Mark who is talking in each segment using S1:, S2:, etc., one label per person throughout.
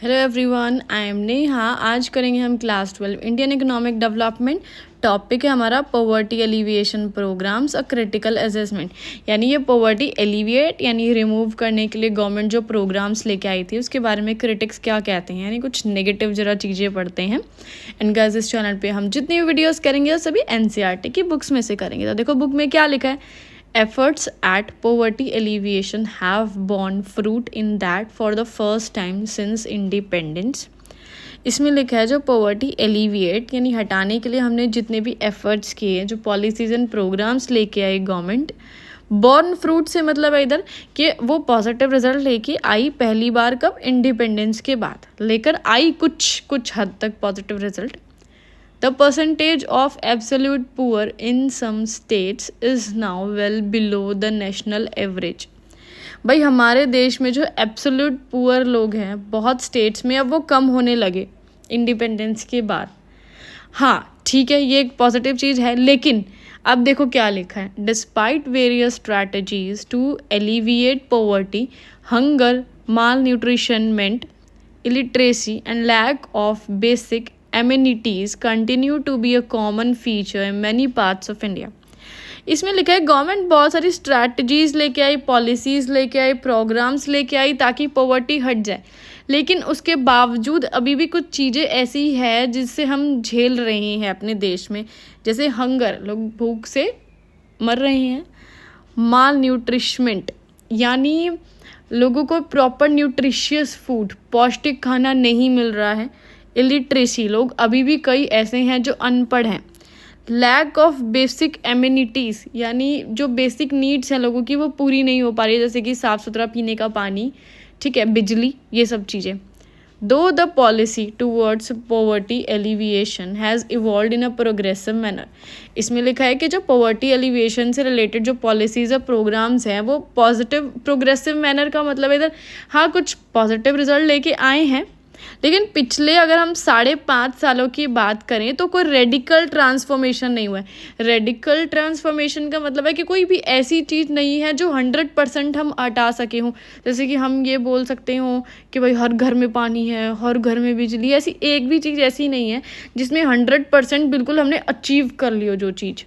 S1: Hello everyone, I am Neha. आज करेंगे हम class 12 Indian economic development. Topic है हमारा poverty alleviation programmes, a critical assessment. यानी ये पॉवर्टी एलिविएट यानी रिमूव करने के लिए गवर्नमेंट जो प्रोग्राम्स लेके आई थी उसके बारे में क्रिटिक्स क्या कहते हैं, यानी कुछ नेगेटिव जरा चीज़ें पढ़ते हैं। एंड गाइस, इस चैनल पे हम जितनी भी वीडियोस करेंगे वो सभी एनसीईआरटी की बुक्स में से करेंगे। तो देखो बुक में क्या लिखा है, efforts at poverty alleviation have borne fruit in that for the first time since independence। इसमें लिखा है जो पॉवर्टी एलिविएट यानी हटाने के लिए हमने जितने भी एफर्ट्स किए, जो पॉलिसीज एंड प्रोग्राम्स लेके आई गवर्नमेंट, बॉर्न फ्रूट से मतलब है इधर कि वो पॉजिटिव रिजल्ट लेके आई पहली बार कब, इंडिपेंडेंस के बाद लेकर आई कुछ हद तक positive result. The percentage of absolute poor in some states is now well below the national average। भाई हमारे देश में जो एब्सोल्यूट पुअर लोग हैं बहुत स्टेट्स में अब वो कम होने लगे इंडिपेंडेंस के बाद। हाँ ठीक है, ये एक पॉजिटिव चीज़ है, लेकिन अब देखो क्या लिखा है, despite various strategies to alleviate poverty, hunger, malnourishment, illiteracy and lack of basic amenities continue to be a common feature in many parts of India। इसमें लिखा है गवर्नमेंट बहुत सारी स्ट्रैटेजीज लेके आई, पॉलिसीज लेके आई, प्रोग्राम्स लेके आई ताकि पॉवर्टी हट जाए, लेकिन उसके बावजूद अभी भी कुछ चीज़ें ऐसी है जिससे हम झेल रहे हैं अपने देश में, जैसे हंगर, लोग भूख से मर रहे हैं, माल न्यूट्रिशमेंट यानी लोगों को प्रॉपर न्यूट्रिशियस फूड, पौष्टिक खाना नहीं मिल रहा है, इलिटरेसी, लोग अभी भी कई ऐसे हैं जो अनपढ़ हैं, लैक ऑफ बेसिक एमिनिटीज़ यानी जो बेसिक नीड्स हैं लोगों की वो पूरी नहीं हो पा रही है, जैसे कि साफ़ सुथरा पीने का पानी, ठीक है, बिजली, ये सब चीज़ें। Though the policy towards poverty alleviation has evolved in a progressive manner। इसमें लिखा है कि जो poverty alleviation से related जो policies और programs हैं वो positive progressive manner का मतलब इधर हाँ कुछ positive result लेके आए हैं, लेकिन पिछले अगर हम 5.5 सालों की बात करें तो कोई रेडिकल ट्रांसफॉर्मेशन नहीं हुआ है। रेडिकल ट्रांसफॉर्मेशन का मतलब है कि कोई भी ऐसी चीज़ नहीं है जो 100% हम हटा सके हों। जैसे कि हम ये बोल सकते हों कि भाई हर घर में पानी है, हर घर में बिजली, ऐसी एक भी चीज़ ऐसी नहीं है जिसमें 100% बिल्कुल हमने अचीव कर लियो जो चीज़।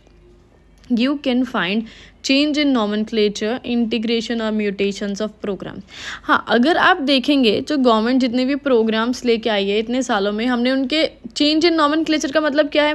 S1: You can find change in nomenclature, integration और mutations of programs। हाँ, अगर आप देखेंगे जो गवर्नमेंट जितने भी प्रोग्राम्स लेके आई है इतने सालों में, हमने उनके चेंज इन नॉमेनक्लेचर का मतलब क्या है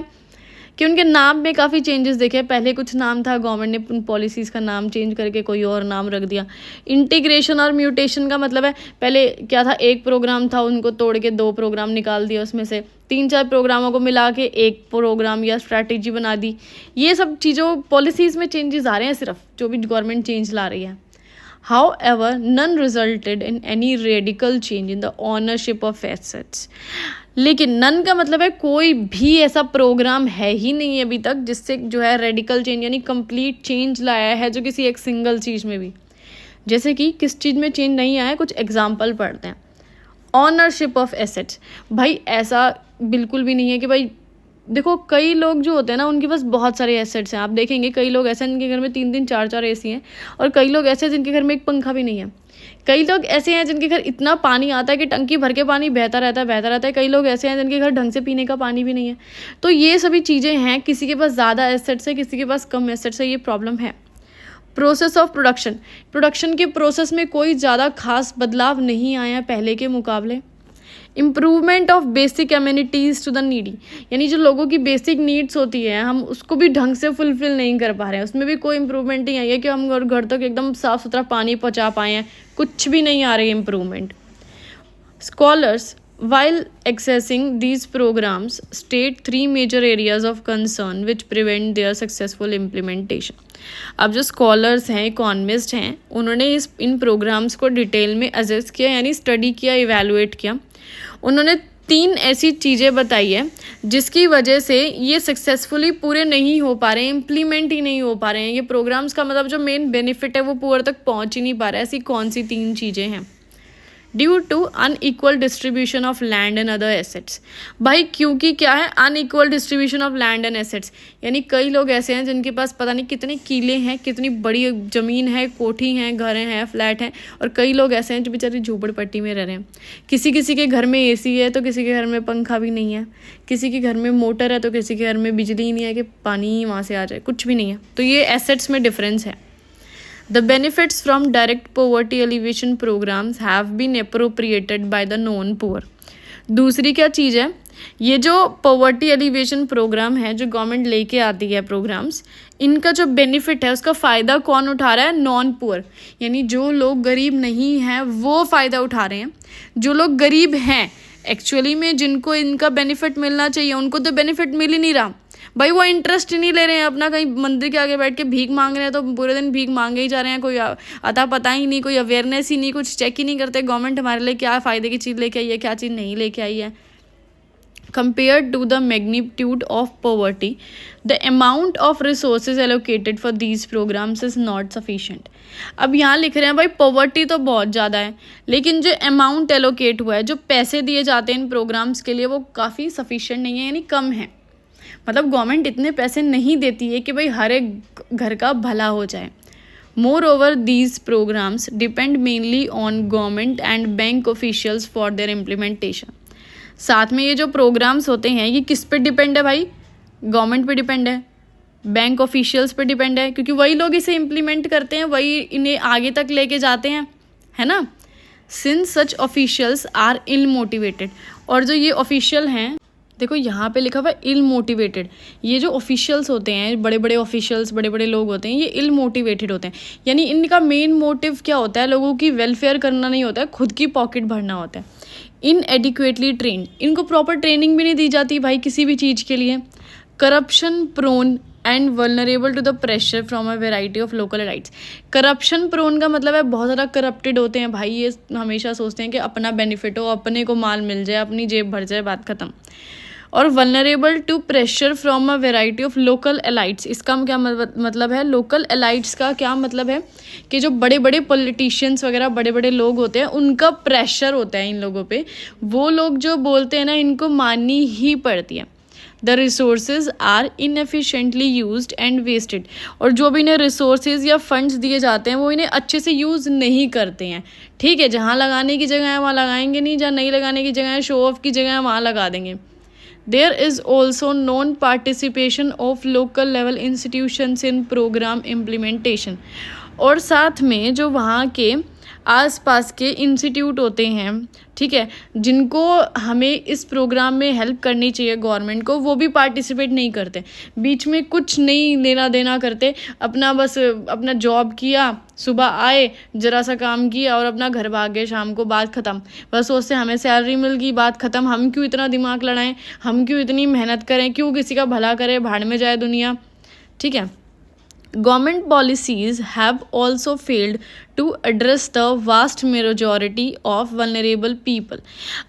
S1: कि उनके नाम में काफ़ी चेंजेस देखे। पहले कुछ नाम था, गवर्नमेंट ने उन पॉलिसीज़ का नाम चेंज करके कोई और नाम रख दिया। इंटीग्रेशन और म्यूटेशन का मतलब है पहले क्या था, एक प्रोग्राम था, उनको तोड़ के 2 प्रोग्राम निकाल दिया, उसमें से 3-4 प्रोग्रामों को मिला के एक प्रोग्राम या स्ट्रैटेजी बना दी। ये सब चीज़ों पॉलिसीज़ में चेंजेस आ रहे हैं सिर्फ, जो भी गवर्नमेंट चेंज ला रही है। However, none resulted in any radical change in the ownership of assets। लेकिन नन का मतलब है कोई भी ऐसा प्रोग्राम है ही नहीं अभी तक जिससे जो है रेडिकल चेंज यानी कंप्लीट चेंज लाया है जो किसी एक सिंगल चीज़ में भी। जैसे कि किस चीज़ में चेंज नहीं आया है, कुछ एग्जांपल पढ़ते हैं। ऑनरशिप ऑफ एसेट्स, भाई ऐसा बिल्कुल भी नहीं है कि भाई देखो कई लोग जो होते हैं ना उनके पास बहुत सारे एसेट्स हैं। आप देखेंगे कई लोग ऐसे हैं जिनके घर में 3-3 4-4 एसी हैं, और कई लोग ऐसे हैं जिनके घर में एक पंखा भी नहीं है। कई लोग ऐसे हैं जिनके घर इतना पानी आता है कि टंकी भर के पानी बहता रहता है। कई लोग ऐसे हैं जिनके घर ढंग से पीने का पानी भी नहीं है। तो ये सभी चीज़ें हैं, किसी के पास ज़्यादा एसेट्स है, किसी के पास कम एसेट्स है, ये प्रॉब्लम है। प्रोसेस ऑफ प्रोडक्शन के प्रोसेस में कोई ज़्यादा खास बदलाव नहीं आया पहले के मुकाबले। Improvement of basic amenities to the needy, यानी जो लोगों की बेसिक नीड्स होती है हम उसको भी ढंग से फुलफिल नहीं कर पा रहे हैं, उसमें भी कोई इम्प्रूवमेंट नहीं आई है कि हम घर तक एकदम साफ़ सुथरा पानी पहुंचा पाए हैं, कुछ भी नहीं आ रही है improvement. Scholars while accessing these programs state 3 major areas of concern which prevent their successful implementation। अब जो स्कॉलर्स हैं, इकोनॉमिस्ट हैं, उन्होंने इन प्रोग्राम्स को डिटेल में असेस किया यानी स्टडी किया, इवेलुएट किया। उन्होंने 3 ऐसी चीज़ें बताई है जिसकी वजह से ये सक्सेसफुली पूरे नहीं हो पा रहे हैं, इम्प्लीमेंट ही नहीं हो पा रहे हैं ये प्रोग्राम्स का मतलब जो मेन बेनिफिट है वो पुअर तक पहुंच ही नहीं पा रहा है। ऐसी कौन सी 3 चीज़ें हैं, due to unequal distribution of land and other assets. भाई क्योंकि क्या है, unequal distribution of land and assets, यानी कई लोग ऐसे हैं जिनके पास पता नहीं कितने किले हैं, कितनी बड़ी ज़मीन है, कोठी हैं, घर हैं, फ्लैट हैं, और कई लोग ऐसे हैं जो बेचारे झोपड़पट्टी में रह रहे हैं। किसी किसी के घर में एसी है तो किसी के घर में पंखा भी नहीं है, किसी के घर में मोटर है तो किसी के घर में बिजली ही नहीं है कि पानी वहाँ से आ जाए, कुछ भी नहीं है। तो ये एसेट्स में डिफरेंस है। The benefits from direct poverty alleviation programs have been appropriated by the non-poor। दूसरी क्या चीज़ है, ये जो पॉवर्टी एलिवेशन प्रोग्राम है जो गवर्नमेंट लेके आती है प्रोग्राम्स, इनका जो बेनिफिट है उसका फ़ायदा कौन उठा रहा है, नॉन पुअर, यानी जो लोग गरीब नहीं हैं वो फ़ायदा उठा रहे हैं। जो लोग गरीब हैं एक्चुअली में, जिनको इनका बेनिफिट मिलना चाहिए, उनको तो बेनिफिट मिल ही नहीं रहा। भाई वो इंटरेस्ट ही नहीं ले रहे हैं अपना, कहीं मंदिर के आगे बैठ के भीख मांग रहे हैं तो पूरे दिन भीख मांगे ही जा रहे हैं, कोई अता पता ही नहीं, कोई अवेयरनेस ही नहीं, कुछ चेक ही नहीं करते गवर्नमेंट हमारे लिए क्या फ़ायदे की चीज़ लेके आई है, क्या चीज़ नहीं लेके आई है। Compared to the magnitude of poverty, the amount of resources allocated for these programs is not sufficient। अब यहाँ लिख रहे हैं भाई पॉवर्टी तो बहुत ज़्यादा है, लेकिन जो अमाउंट एलोकेट हुआ है, जो पैसे दिए जाते हैं इन प्रोग्राम्स के लिए, वो काफ़ी सफिशिएंट नहीं है, यानी कम है। मतलब गवर्नमेंट इतने पैसे नहीं देती है कि भाई हर एक घर का भला हो जाए। Moreover these programmes depend mainly on government and bank officials for their implementation. साथ में ये जो प्रोग्राम्स होते हैं ये किस पे डिपेंड है भाई, गवर्नमेंट पे डिपेंड है, बैंक ऑफिशियल्स पे डिपेंड है, क्योंकि वही लोग इसे इम्प्लीमेंट करते हैं, वही इन्हें आगे तक लेके जाते हैं, है ना। Since such officials are ill motivated, और जो ये ऑफिशियल हैं, देखो यहाँ पे लिखा हुआ है इल मोटिवेटेड, ये जो ऑफिशियल्स होते हैं, बड़े बड़े ऑफिशियल्स, बड़े बड़े लोग होते हैं, ये इल मोटिवेटेड होते हैं, यानी इनका मेन मोटिव क्या होता है, लोगों की वेलफेयर करना नहीं होता है, खुद की पॉकेट भरना होता है। इनएडिक्वेटली ट्रेंड, इनको प्रॉपर ट्रेनिंग भी नहीं दी जाती भाई किसी भी चीज़ के लिए। Corruption prone and vulnerable to the pressure from a variety of local elites. Corruption prone का मतलब है बहुत ज़्यादा करप्टेड होते हैं भाई, ये हमेशा सोचते हैं कि अपना बेनिफिट हो, अपने को माल मिल जाए, अपनी जेब भर जाए, बात खत्म। और vulnerable to pressure from a variety of local elites, इसका क्या मतलब है, लोकल एलाइट्स का क्या मतलब है कि जो बड़े बड़े पॉलिटिशियंस वगैरह, बड़े बड़े लोग होते हैं, उनका प्रेशर होता है इन लोगों पे, वो लोग जो बोलते हैं ना इनको माननी ही पड़ती है। The resources are inefficiently used and wasted, और जो भी इन्हें रिसोर्सेज या फंड्स दिए जाते हैं वो इन्हें अच्छे से यूज़ नहीं करते हैं। ठीक है, जहाँ लगाने की जगह है वहाँ लगाएंगे नहीं, जहाँ नहीं लगाने की जगह है, शो ऑफ की जगह है, वहाँ लगा देंगे। There is also non-participation of local level institutions in program implementation, और साथ में जो वहाँ के आसपास के इंस्टीट्यूट होते हैं, ठीक है, जिनको हमें इस प्रोग्राम में हेल्प करनी चाहिए गवर्नमेंट को, वो भी पार्टिसिपेट नहीं करते, बीच में कुछ नहीं लेना देना करते, अपना बस अपना जॉब किया, सुबह आए, ज़रा सा काम किया और अपना घर भाग गए, शाम को बात ख़त्म। बस सोचते हमें सैलरी मिल गई, बात ख़त्म, हम क्यों इतना दिमाग लड़ाएं, हम क्यों इतनी मेहनत करें, क्यों किसी का भला करें, भाड़ में जाए दुनिया। ठीक है, Government policies have also failed to address the vast majority of vulnerable people।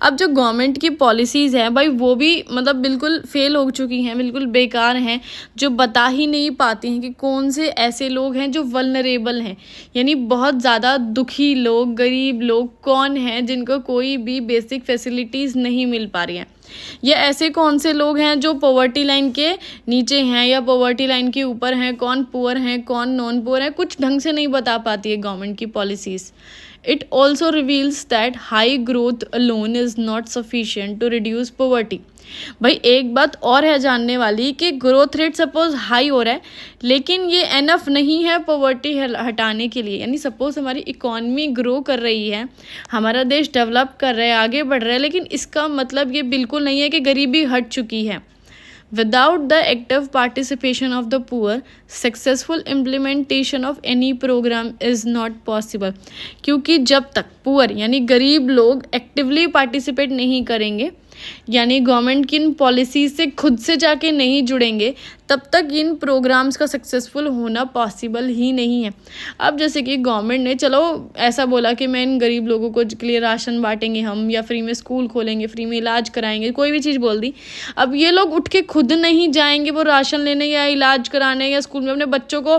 S1: अब जो गवर्नमेंट की पॉलिसीज़ हैं भाई वो भी मतलब बिल्कुल फेल हो चुकी हैं, बिल्कुल बेकार हैं, जो बता ही नहीं पाती हैं कि कौन से ऐसे लोग हैं जो वल्नरेबल हैं, यानी बहुत ज़्यादा दुखी लोग, गरीब लोग कौन हैं जिनको कोई भी बेसिक फैसिलिटीज़ नहीं मिल पा रही हैं। ये ऐसे कौन से लोग हैं जो पॉवर्टी लाइन के नीचे हैं या पॉवर्टी लाइन के ऊपर हैं, कौन पुअर हैं, कौन नॉन पुअर हैं, कुछ ढंग से नहीं बता पाती है गवर्नमेंट की policies. It also reveals that high growth alone is not sufficient to reduce poverty. भाई एक बात और है जानने वाली कि ग्रोथ रेट सपोज हाई हो रहा है, लेकिन ये एनफ नहीं है पॉवर्टी हटाने के लिए। यानी सपोज हमारी इकॉनमी ग्रो कर रही है, हमारा देश डेवलप कर रहा है, आगे बढ़ रहा है, लेकिन इसका मतलब ये बिल्कुल नहीं है कि गरीबी हट चुकी है। Without the active participation of the poor, successful implementation of any program is not possible। क्योंकि जब तक पुअर यानी गरीब लोग एक्टिवली पार्टिसिपेट नहीं करेंगे, यानी गवर्नमेंट की इन पॉलिसीज से खुद से जाके नहीं जुड़ेंगे, तब तक इन प्रोग्राम्स का सक्सेसफुल होना पॉसिबल ही नहीं है। अब जैसे कि गवर्नमेंट ने चलो ऐसा बोला कि मैं इन गरीब लोगों को के लिए राशन बांटेंगे हम, या फ्री में स्कूल खोलेंगे, फ्री में इलाज कराएंगे, कोई भी चीज़ बोल दी। अब ये लोग उठ के खुद नहीं जाएंगे वो राशन लेने या इलाज कराने या स्कूल में अपने बच्चों को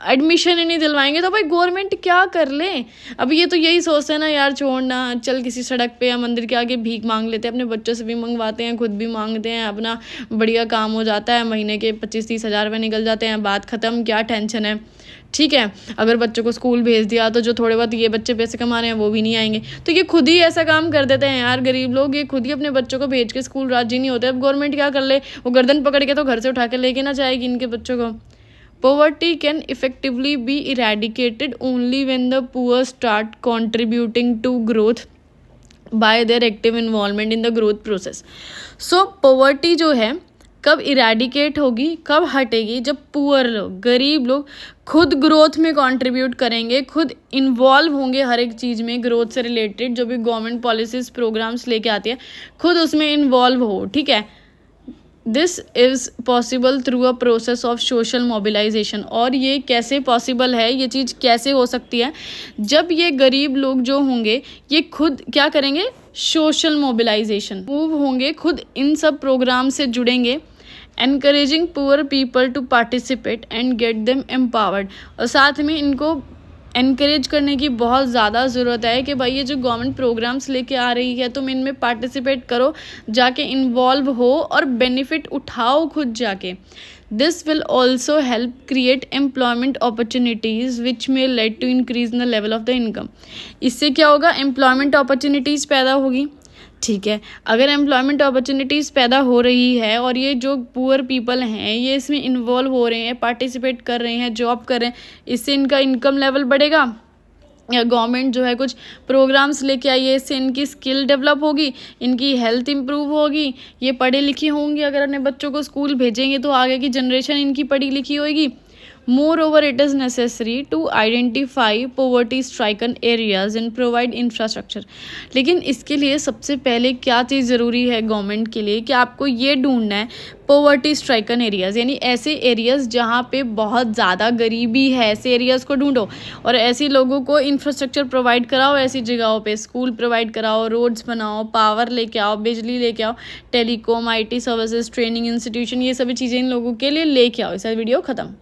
S1: एडमिशन ही नहीं दिलवाएंगे, तो भाई गवर्नमेंट क्या कर ले। अब ये तो यही सोचते हैं ना यार छोड़ना, चल किसी सड़क पे या मंदिर के आगे भीख मांग लेते हैं, अपने बच्चों से भी मंगवाते हैं, खुद भी मांगते हैं, अपना बढ़िया काम हो जाता है, महीने के 25-30 हज़ार रुपये निकल जाते हैं, बात ख़त्म, क्या टेंशन है। ठीक है, अगर बच्चों को स्कूल भेज दिया तो जो थोड़े बहुत ये बच्चे पैसे कमा रहे हैं वो भी नहीं आएंगे, तो ये खुद ही ऐसा काम कर देते हैं यार गरीब लोग, ये खुद ही अपने बच्चों को भेज के स्कूल राजी नहीं होते। अब गवर्नमेंट क्या कर ले, वो गर्दन पकड़ के तो घर से उठा के लेके ना जाएगी इनके बच्चों को। Poverty can effectively be eradicated only when the poor start contributing to growth by their active involvement in the growth process. So poverty जो है कब इरेडिकेट होगी, कब हटेगी, जब पुअर लोग, गरीब लोग खुद ग्रोथ में कंट्रीब्यूट करेंगे, खुद इन्वॉल्व होंगे हर एक चीज़ में, ग्रोथ से रिलेटेड जो भी गवर्नमेंट पॉलिसीज प्रोग्राम्स लेके आती है खुद उसमें इन्वॉल्व हो। ठीक है, this is possible through a process of social mobilisation. और ये कैसे पॉसिबल है, ये चीज़ कैसे हो सकती है, जब ये गरीब लोग जो होंगे ये खुद क्या करेंगे, सोशल मोबिलाइजेशन, मूव होंगे, खुद इन सब प्रोग्राम से जुड़ेंगे, encouraging poor people to participate and get them empowered. और साथ में इनको एनकरेज करने की बहुत ज़्यादा ज़रूरत है कि भाई ये जो गवर्नमेंट प्रोग्राम्स लेके आ रही है तुम इनमें पार्टिसिपेट करो, जाके इन्वॉल्व हो और बेनिफिट उठाओ खुद जाके। This will also help create employment opportunities which may lead to increase in the level of the income. इससे क्या होगा, एम्प्लॉयमेंट अपॉर्चुनिटीज़ पैदा होगी। ठीक है, अगर एम्प्लॉयमेंट अपॉर्चुनिटीज़ पैदा हो रही है और ये जो पुअर पीपल हैं ये इसमें इन्वॉल्व हो रहे हैं, पार्टिसिपेट कर रहे हैं, जॉब कर रहे हैं, इससे इनका इनकम लेवल बढ़ेगा। या गवर्नमेंट जो है कुछ प्रोग्राम्स लेके आई है, इससे इनकी स्किल डेवलप होगी, इनकी हेल्थ इंप्रूव होगी, ये पढ़े लिखे होंगे, अगर अपने बच्चों को स्कूल भेजेंगे तो आगे की जनरेशन इनकी पढ़ी लिखी होगी। Moreover, it is necessary to identify poverty-stricken areas and provide infrastructure. लेकिन इसके लिए सबसे पहले क्या चीज़ ज़रूरी है गवर्नमेंट के लिए कि आपको ये ढूंढना है poverty stricken areas, यानी ऐसे एरियाज़ जहाँ पे बहुत ज़्यादा गरीबी है, ऐसे एरियाज़ को ढूंढो और ऐसे लोगों को इंफ्रास्ट्रक्चर प्रोवाइड कराओ, ऐसी जगहों पे स्कूल प्रोवाइड कराओ, रोड्स बनाओ, पावर लेके आओ, बिजली लेके आओ, telecom, IT services, training institution, ये सभी चीज़ें इन लोगों के लिए लेके आओ। इस वीडियो ख़त्म।